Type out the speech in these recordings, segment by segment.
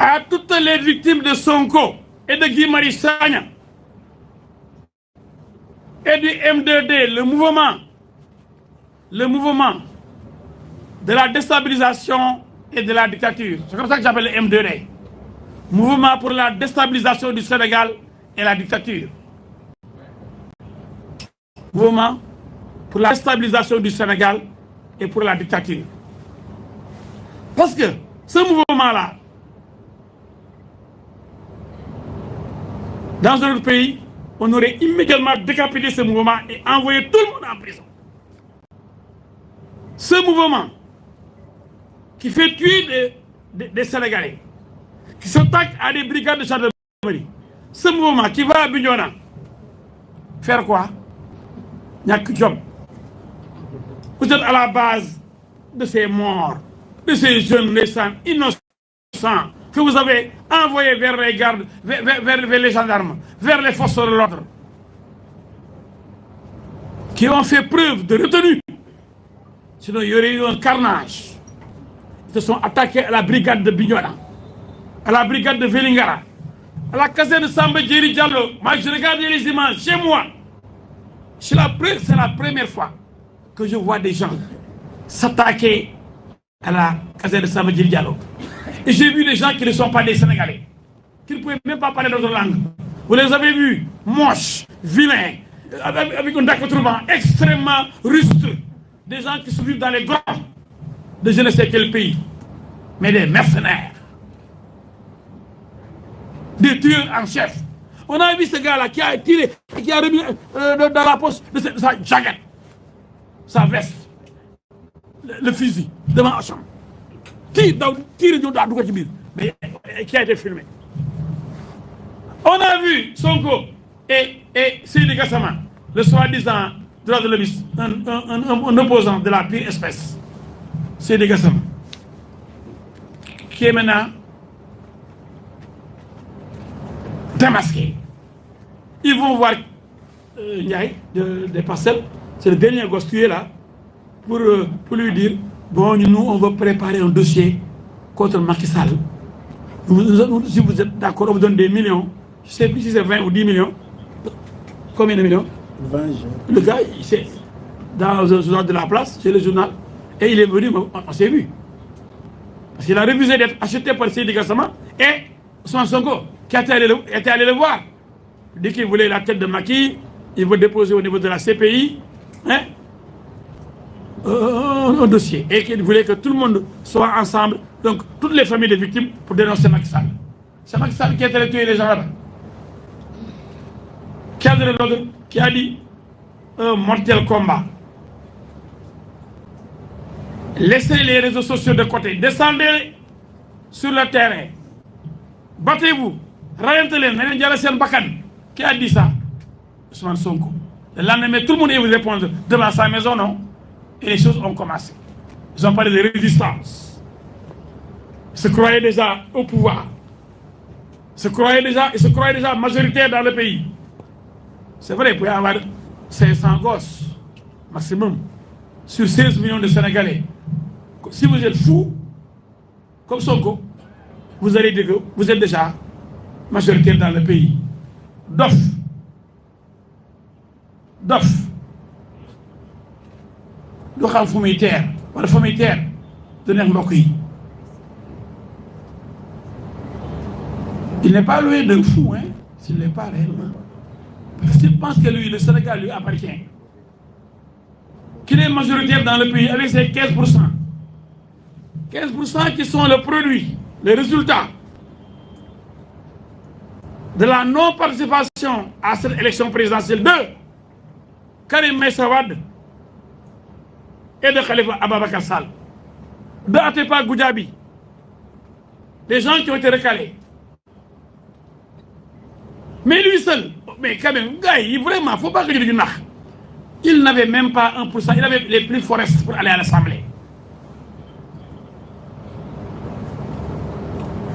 à toutes les victimes de Sonko et de Guy Marius Sagna et du M2D, le mouvement de la déstabilisation et de la dictature. C'est comme ça que j'appelle le M2D. Mouvement pour la déstabilisation du Sénégal et la dictature. Mouvement pour la déstabilisation du Sénégal et pour la dictature. Parce que ce mouvement-là, dans un autre pays, on aurait immédiatement décapité ce mouvement et envoyé tout le monde en prison. Ce mouvement qui fait tuer des Sénégalais, qui s'attaque à des brigades de gendarmerie, ce mouvement qui va à Bignona, faire quoi? Vous êtes à la base de ces morts, de ces jeunes naissants innocents que vous avez envoyés vers les gardes, vers les gendarmes, vers les forces de l'ordre, qui ont fait preuve de retenue. Sinon, il y aurait eu un carnage. Ils se sont attaqués à la brigade de Bignona, à la brigade de Vélingara, à la caserne de Samba Djeri Diallo. Moi, je regarde les images chez moi. C'est la première fois que je vois des gens s'attaquer à la caserne de Samba Djeri Diallo. Et j'ai vu des gens qui ne sont pas des Sénégalais, qui ne pouvaient même pas parler d'autre langue. Vous les avez vus, moches, vilains, avec un accoutrement extrêmement rustre. Des gens qui se vivent dans les grottes de je ne sais quel pays. Mais des mercenaires. Des tueurs en chef. On a vu ce gars-là qui a tiré, qui a remis dans la poche de sa jaquette, sa veste, le fusil, devant la chambre. Mais qui a été filmé. On a vu Sonko et Seydi Gassama, le soi-disant droit de l'hommiste, un opposant de la pire espèce, Seydi Gassama, qui est maintenant démasqué. Ils vont voir Ndiaye des parcelles, c'est le dernier gosse tué là, pour lui dire, bon, nous, on va préparer un dossier contre Macky Sall. Si vous êtes d'accord, on vous donne des millions. Je ne sais plus si c'est 20 ou 10 millions. Combien de millions? 20. Le gars, c'est dans le journal de la place, c'est le journal, et il est venu, on s'est vu. Parce qu'il a refusé d'être acheté par Seydi Gassama et Ousmane Sonko, qui était allé le voir. Dès qu'il voulait la tête de Macky, il veut déposer au niveau de la CPI un dossier. Et qu'il voulait que tout le monde soit ensemble, donc toutes les familles de victimes, pour dénoncer Macky Sall. C'est Macky Sall qui a été tué les gens là-bas. Qui a dit un mortel combat. Laissez les réseaux sociaux de côté. Descendez sur le terrain. Battez-vous. Rayantez-les. Qui a dit ça? Ousmane Sonko. Le lendemain, tout le monde vous répondre devant sa maison, non? Et les choses ont commencé. Ils ont parlé de résistance. Ils se croyaient déjà au pouvoir. Ils se croyaient déjà majoritaires dans le pays. C'est vrai, il peut y avoir 500 gosses, maximum, sur 16 millions de Sénégalais. Si vous êtes fou, comme Sonko, vous allez dire que vous êtes déjà majoritaire dans le pays. Dof. Du xam fu muy teer wala fu muy teer du neex mbokk yi. Il n'est pas loin de fou, hein, s'il n'est pas réellement. Parce qu'il pense que lui, le Sénégal lui appartient. Qu'il est majoritaire dans le pays avec ses 15%. 15% qui sont le produit, le résultat de la non-participation à cette élection présidentielle de Karim Meïssa Wade et de Khalifa Ababacar Sall, de Atepa Goudiaby, des gens qui ont été recalés. Mais lui seul, mais quand même, gars, vraiment, il ne faut pas que je dise il n'avait même pas 1%, il avait les plus forts pour aller à l'Assemblée.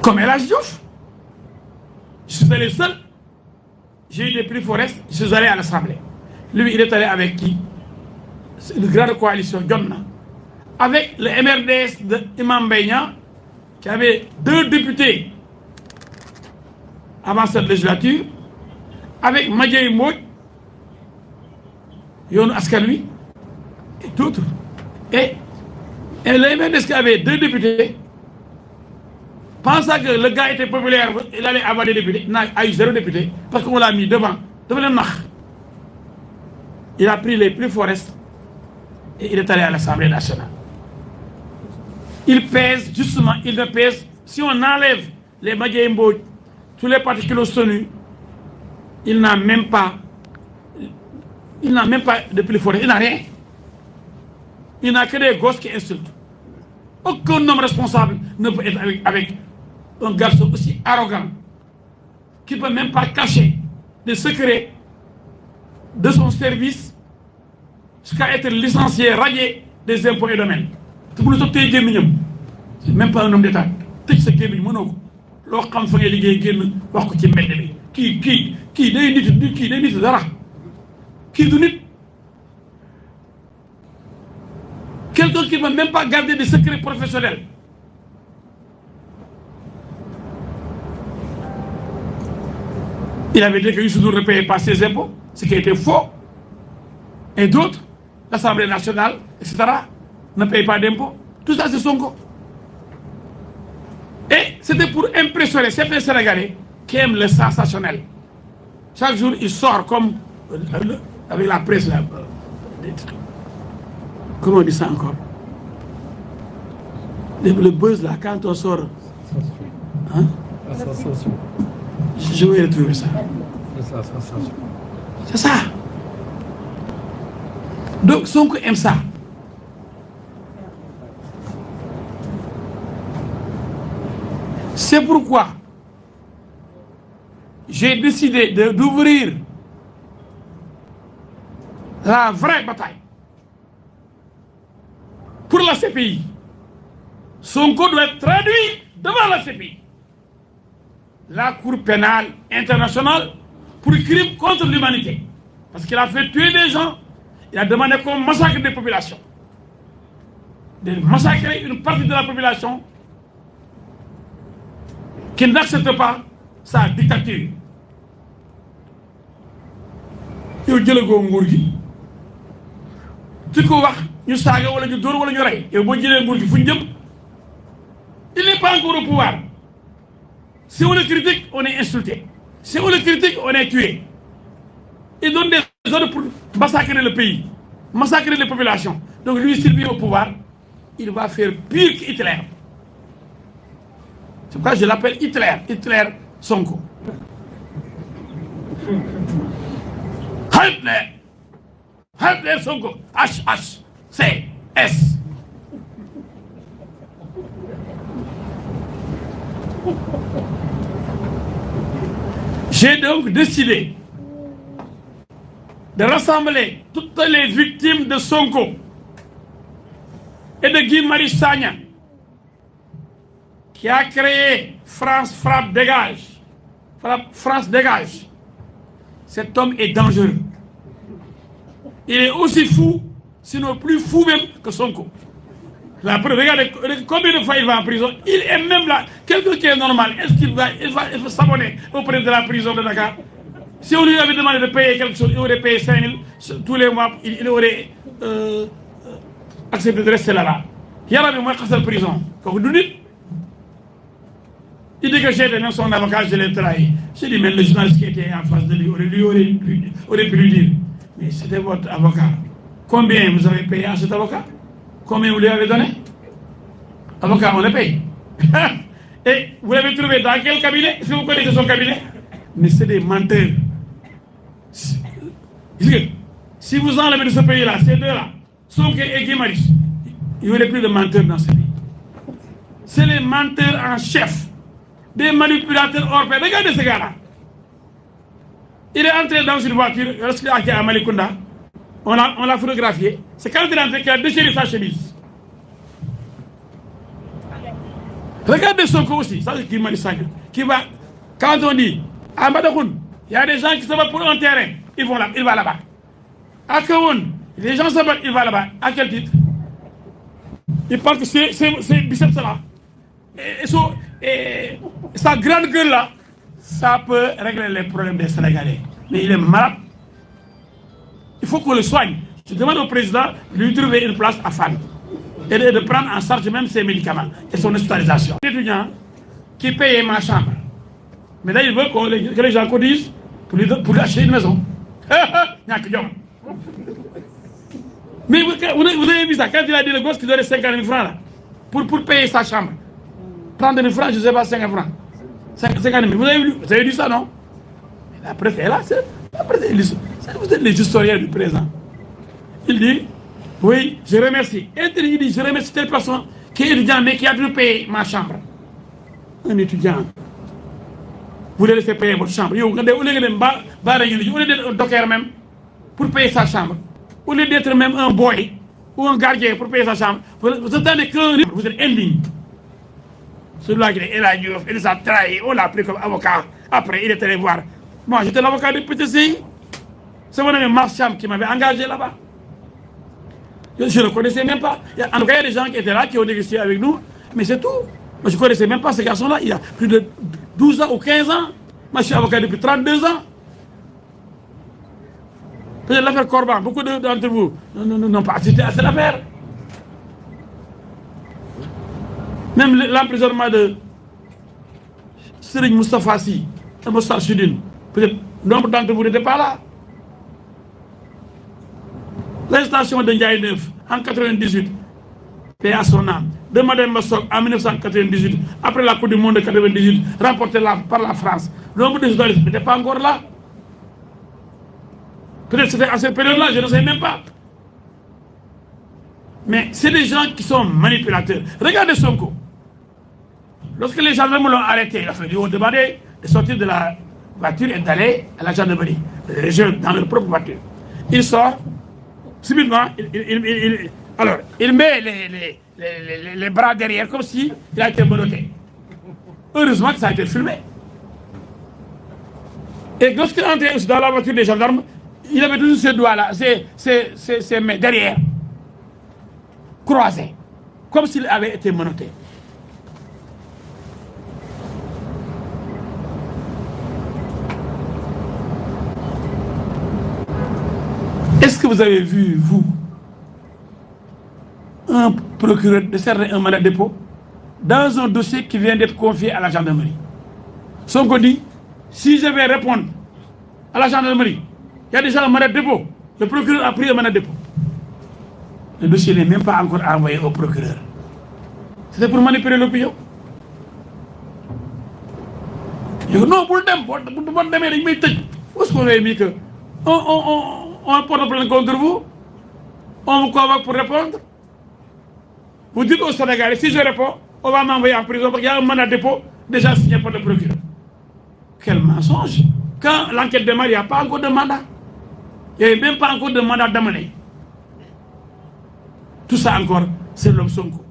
Comme El Hadji Diouf. Je suis allé seul, j'ai eu des plus forts, je suis allé à l'Assemblée. Lui, il est allé avec qui? Une grande coalition, Jonna. Avec le MRDS de Imam Beignan, qui avait 2 députés avant cette législature, avec Madiaye Mbodj, Yoonu Askan Wi et d'autres. Et le MNDS avait 2 députés, pensant que le gars était populaire, il allait avoir des députés. Il n'a eu 0 député parce qu'on l'a mis devant le Nakh. Il a pris les plus forts et il est allé à l'Assemblée nationale. Il pèse, justement, il ne pèse. Si on enlève les Madiaye Mbodj, tous les partis qui l'ont soutenu, il n'a même pas de plus fort. Il n'a rien. Il n'a que des gosses qui insultent. Aucun homme responsable ne peut être avec un garçon aussi arrogant qui ne peut même pas cacher des secrets de son service jusqu'à être licencié, radié des impôts et domaines. C'est même pas un homme d'État. C'est ce loo xam fa ngay liggéey génn wax ko ci mbedd bi kii day nit dara kii du nit. Quelqu'un qui ne peut même pas garder des secrets professionnels. Il avait dit que Youssou Ndour ne payait pas ses impôts, ce qui était faux. Et d'autres, l'Assemblée nationale, etc., ne payent pas d'impôts. Tout ça, c'est Sonko. Et c'était pour impressionner certains Sénégalais qui aiment le sensationnel. Chaque jour, il sort comme avec la presse là. Comment on dit ça encore? Le buzz là, quand on sort. Hein? Je vais retrouver ça. C'est ça. Donc Sonko aime ça. C'est pourquoi j'ai décidé d'ouvrir la vraie bataille pour la CPI. Sonko doit être traduit devant la CPI, la Cour pénale internationale pour crime contre l'humanité. Parce qu'il a fait tuer des gens, il a demandé qu'on massacre des populations. De massacrer une partie de la population qui n'accepte pas sa dictature. yow jëlagoo nguur gi ci ko wax ñu saaga wala ñu dóor wala ñu rey yow boo jëlee nguur gi fu ñu jëm. Il n'est pas encore au pouvoir. Si on le critique, on est insulté. Si on le critique, on est tué. Il donne des ordres pour massacrer le pays, massacrer les populations. Donc lui, s'il vient au pouvoir, il va faire pire qu'Hitler. C'est pourquoi je l'appelle Hitler. Hitler Sonko. Hitler. Hitler Sonko. H-H-C-S. J'ai donc décidé de rassembler toutes les victimes de Sonko et de Guy Marius Sagna, qui a créé France Frappe Dégage. France Dégage. Cet homme est dangereux. Il est aussi fou, sinon plus fou même que Sonko. La preuve, regardez combien de fois il va en prison. Il est même là. Quelqu'un qui est normal, est-ce qu'il va s'abonner auprès de la prison de Dakar? Si on lui avait demandé de payer quelque chose, il aurait payé 5 000 tous les mois, il aurait accepté de rester là-bas. Il y a moi qui la prison. Il dit que j'étais même son avocat, je l'ai trahi. J'ai dit, mais le journaliste qui était en face de lui aurait pu lui dire, mais c'était votre avocat. Combien vous avez payé à cet avocat? Combien vous lui avez donné? Avocat, on le paye. Et vous l'avez trouvé dans quel cabinet? Si vous connaissez son cabinet? Mais c'est des menteurs. Si vous enlevez de ce pays-là, ces deux-là, Sonko et Guy Marius, il n'y aurait plus de menteurs dans ce pays. C'est les menteurs en chef, des manipulateurs hors pair. Regardez ce gars-là. Il est entré dans une voiture, lorsqu'il est à Malicounda. On l'a photographié. C'est quand il est entré qu'il a déchiré sa chemise. Regardez Sonko aussi. Ça, c'est Guy Marius Sagna. Qui va, quand on dit, à Mbadakhoune, il y a des gens qui se battent pour un terrain. Il va là-bas. À Kawoun, les gens se battent, il va là-bas. À quel titre? Il parle que c'est biceps là. Et sa grande gueule là, ça peut régler les problèmes des Sénégalais. Mais il est malade. Il faut qu'on le soigne. Je demande au président de lui trouver une place à Fann et de prendre en charge même ses médicaments et son hospitalisation. L'étudiant qui paye ma chambre. Mais là, il veut que les gens cotisent pour lui acheter une maison. Mais vous avez vu ça, quand il a dit le gosse qu'il donnait 50 000 francs là, pour payer sa chambre. 30 000 francs, je ne sais pas, 50 francs. 50 000. Vous avez vu ça, non? La presse est là, vous êtes les historiens du présent. Il dit, oui, je remercie. Et il dit, je remercie telle personne qui est étudiant, mais qui a dû payer ma chambre. Un étudiant. Vous voulez laisser payer votre chambre. Vous voulez d'être un docker même pour payer sa chambre. Vous voulez d'être même un boy ou un gardien pour payer sa chambre. Vous attendez qu'un livre, vous êtes indigne. Celui-là qui est Eladjouf, il s'est trahi, on l'a pris comme avocat. Après, il est allé voir. Moi, j'étais l'avocat du PTCI. C'est mon ami Marcham qui m'avait engagé là-bas. Je ne le connaissais même pas. En tout cas, il y a des gens qui étaient là, qui ont négocié avec nous, mais c'est tout. Moi, je ne connaissais même pas ce garçon-là. Il y a plus de 12 ans ou 15 ans. Moi, je suis avocat depuis 32 ans. Peut-être l'affaire Corban, beaucoup d'entre vous n'ont pas assisté à cette affaire. Même l'emprisonnement de Serigne Moustapha Sy, Moustapha Chidine, peut-être nombre d'entre vous n'étaient pas là. L'arrestation de Ndiaye Neuf en 1998, paix à son âme, de Mme Massok en 1998, après la Coupe du Monde de 1998, remportée par la France. Nombre de journalistes n'étaient pas encore là. Peut-être c'était à cette période-là, je ne sais même pas. Mais c'est des gens qui sont manipulateurs. Regardez Sonko. Lorsque les gendarmes l'ont arrêté, il a fallu demander de sortir de la voiture et d'aller à la gendarmerie. Les jeunes dans leur propre voiture. Il sort, subitement, il met les bras derrière comme si il a été menotté. Heureusement que ça a été filmé. Et lorsqu'il est entré dans la voiture des gendarmes, il avait toujours ses doigts là, ses mains derrière, croisées, comme s'il avait été menotté. Est-ce que vous avez vu, vous, un procureur décerner un mandat de dépôt dans un dossier qui vient d'être confié à la gendarmerie? Sonko dit, si je vais répondre à la gendarmerie, il y a déjà un mandat de dépôt. Le procureur a pris un mandat de dépôt. Le dossier n'est même pas encore envoyé au procureur. C'était pour manipuler l'opinion. Il dit, non, pour le dem, où est-ce qu'on a mis que on porte plainte contre vous, on vous convoque pour répondre. Vous dites au Sénégalais, si je réponds, on va m'envoyer en prison parce qu'il y a un mandat de dépôt déjà signé par le procureur. Quel mensonge! Quand l'enquête démarre, il n'y a pas encore de mandat. Il n'y a même pas encore de mandat d'amener. Tout ça encore, c'est l'homme Sonko.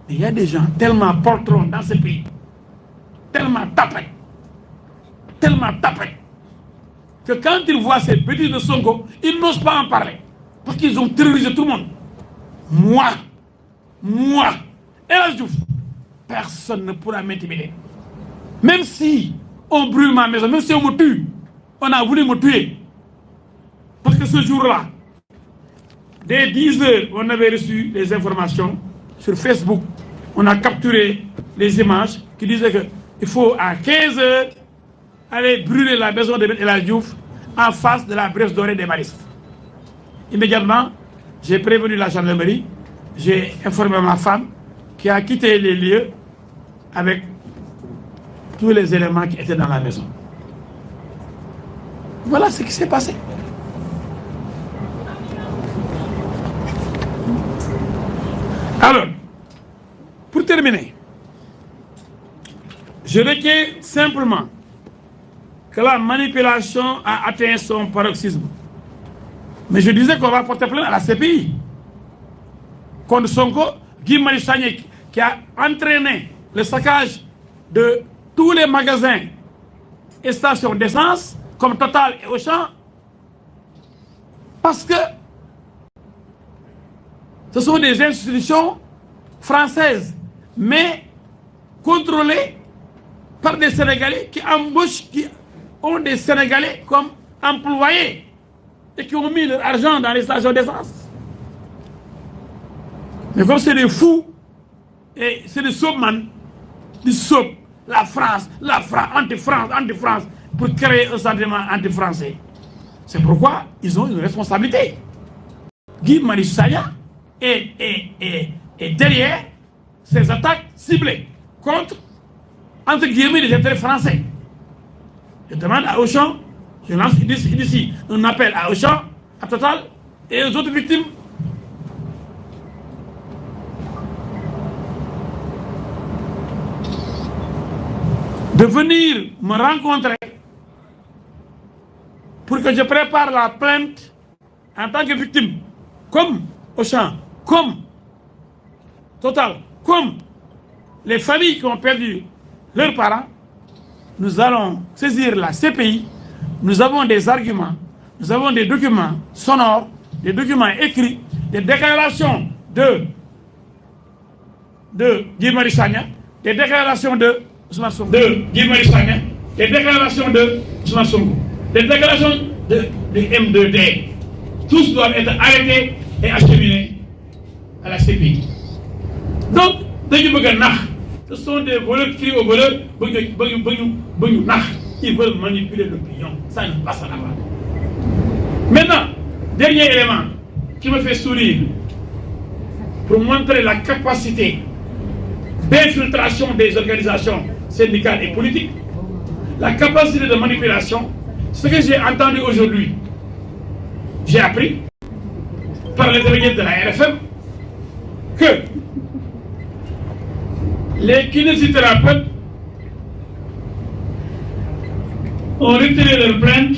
Mais il y a des gens tellement poltrons dans ce pays, tellement tapés, que quand ils voient ces bêtises de Sonko, ils n'osent pas en parler. Parce qu'ils ont terrorisé tout le monde. Moi, Eladjouf, personne ne pourra m'intimider. Même si on brûle ma maison, même si on me tue, on a voulu me tuer. Parce que ce jour-là, dès 10 heures, on avait reçu les informations sur Facebook. On a capturé les images qui disaient qu'il faut à 15 heures aller brûler la maison de Eladjouf en face de la Brèche dorée des Maristes. Immédiatement, j'ai prévenu la gendarmerie, j'ai informé ma femme qui a quitté les lieux avec tous les éléments qui étaient dans la maison. Voilà ce qui s'est passé. Alors, pour terminer, je retiens simplement que la manipulation a atteint son paroxysme. Mais je disais qu'on va porter plainte à la CPI contre Sonko, Guy Marius Sagna, qui a entraîné le saccage de tous les magasins et stations d'essence, comme Total et Auchan, parce que ce sont des institutions françaises, mais contrôlées par des Sénégalais qui embauchent, qui ont des Sénégalais comme employés et qui ont mis leur argent dans les stations d'essence. Mais comme c'est des fous et c'est des soapman, ils saupent la France, anti-France, pour créer un sentiment anti-français. C'est pourquoi ils ont une responsabilité. Guy Marius Sagna est derrière ces attaques ciblées contre, entre guillemets, les intérêts français. Je demande à Auchan, je lance ici un appel à Auchan, à Total et aux autres victimes de venir me rencontrer pour que je prépare la plainte en tant que victime, comme Auchan, comme Total, comme les familles qui ont perdu leurs parents. Nous allons saisir la CPI. Nous avons des arguments, nous avons des documents sonores, des documents écrits, des déclarations de Guy Marius Sagna, des déclarations de Guy Marius Sagna, des déclarations de Ousmane Sonko, des déclarations de M2D. Tous doivent être arrêtés et acheminés à la CPI. Donc, ce sont des voleurs qui crient aux voleurs, ils veulent manipuler l'opinion. Ça ne passe pas. Maintenant, dernier élément qui me fait sourire pour montrer la capacité d'infiltration des organisations syndicales et politiques, la capacité de manipulation, ce que j'ai entendu aujourd'hui, j'ai appris par l'intermédiaire de la RFM que les kinésithérapeutes ont retiré leur plainte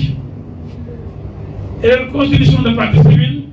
et leur constitution de partie civile